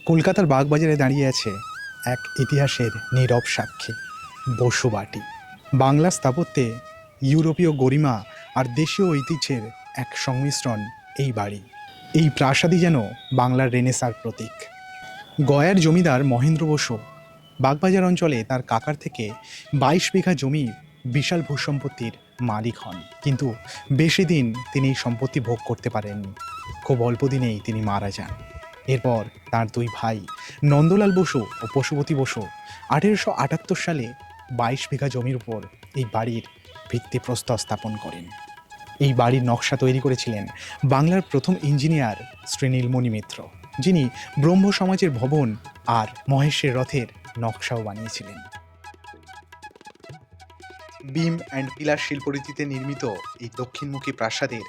কলকাতার বাগবাজারে দাঁড়িয়ে আছে এক ইতিহাসের নীরব সাক্ষী, বসুবাটি। বাংলা স্থাপত্যে ইউরোপীয় গরিমা আর দেশীয় ঐতিহ্যের এক সংমিশ্রণ এই বাড়ি। এই প্রাসাদই যেন বাংলার রেনেসাঁর প্রতীক। গয়ার জমিদার মহেন্দ্র বসু বাগবাজার অঞ্চলে তার কাকার থেকে 22 বিঘা জমি বিশাল ভূসম্পত্তির মালিক হন, কিন্তু বেশি দিন তিনি এই সম্পত্তি ভোগ করতে পারেননি। খুব অল্প দিনেই তিনি মারা যান। এরপর তার দুই ভাই নন্দলাল বসু ও পশুপতি বসু 1878 সালে 22 বিঘা জমির উপর এই বাড়ির ভিত্তিপ্রস্তর স্থাপন করেন। এই বাড়ির নকশা তৈরি করেছিলেন বাংলার প্রথম ইঞ্জিনিয়ার শ্রী নীলমণি মিত্র, যিনি ব্রহ্ম সমাজের ভবন আর মহেশের রথের নকশাও বানিয়েছিলেন। বিম অ্যান্ড পিলার শিল্পরীতিতে নির্মিত এই দক্ষিণমুখী প্রাসাদের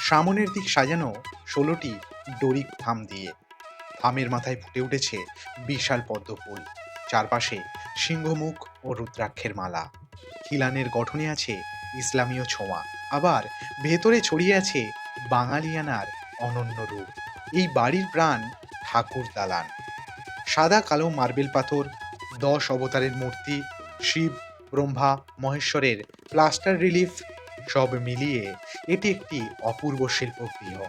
সামনের দিক সাজানো 16টি ডোরিক থাম দিয়ে। থামের মাথায় ফুটে উঠেছে বিশাল পদ্ম ফুল, চারপাশে সিংহমুখ ও রুদ্রাক্ষের মালা। খিলানের গঠনে আছে ইসলামীয় ছোঁয়া, আবার ভেতরে ছড়িয়ে আছে বাঙালিয়ানার অনন্য রূপ। এই বাড়ির প্রাণ ঠাকুর দালান। সাদা কালো মার্বেল পাথর, 10 অবতারের মূর্তি, শিব, ব্রহ্মা, মহেশ্বরের প্লাস্টার রিলিফ, সব মিলিয়ে এটি একটি অপূর্ব শিল্পগৃহ।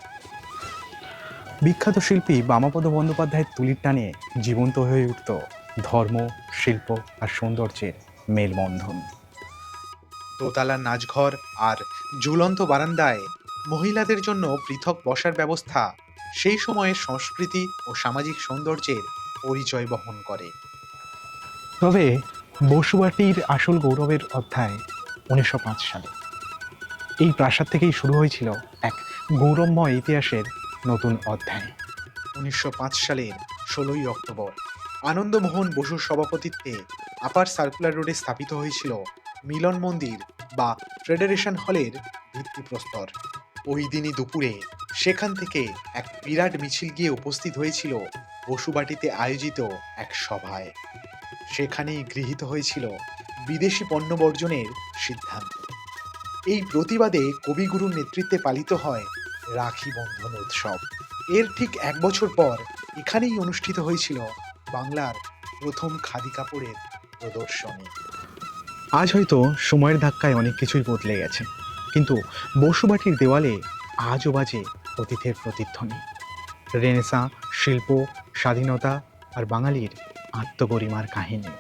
বিখ্যাত শিল্পী বামাপদ বন্দ্যোপাধ্যায়ের তুলির টানে জীবন্ত হয়ে উঠত ধর্ম, শিল্প আর সৌন্দর্যের মেলবন্ধন। দোতলার নাচঘর আর ঝুলন্ত বারান্দায় মহিলাদের জন্য পৃথক বসার ব্যবস্থা সেই সময়ের সংস্কৃতি ও সামাজিক সৌন্দর্যের পরিচয় বহন করে। তবে বসুবাটির আসল গৌরবের অধ্যায় 1905 সালে। এই প্রাসাদ থেকেই শুরু হয়েছিল এক গৌরবময় ইতিহাসের নতুন অধ্যায়। 1905 সালের 16ই অক্টোবর আনন্দমোহন বসুর সভাপতিত্বে আপার সার্কুলার রোডে স্থাপিত হয়েছিল মিলন মন্দির বা ফেডারেশন হলের ভিত্তিপ্রস্তর। ওই দিনই দুপুরে সেখান থেকে এক বিরাট মিছিল গিয়ে উপস্থিত হয়েছিল বসুবাটিতে আয়োজিত এক সভায়। সেখানেই গৃহীত হয়েছিল বিদেশি পণ্য বর্জনের সিদ্ধান্ত। এই প্রতিবাদে কবিগুরুর নেতৃত্বে পালিত হয় রাখি বন্ধন উৎসব। এর ঠিক 1 বছর পর এখানেই অনুষ্ঠিত হয়েছিল বাংলার প্রথম খাদি কাপড়ের প্রদর্শনী। আজ হয়তো সময়ের ধাক্কায় অনেক কিছুই বদলে গেছে, কিন্তু বসুবাটির দেওয়ালে আজও বাজে অতীতের প্রতিধ্বনি। রেনেসাঁ, শিল্প, স্বাধীনতা আর বাঙালির আত্মগরিমার কাহিনী।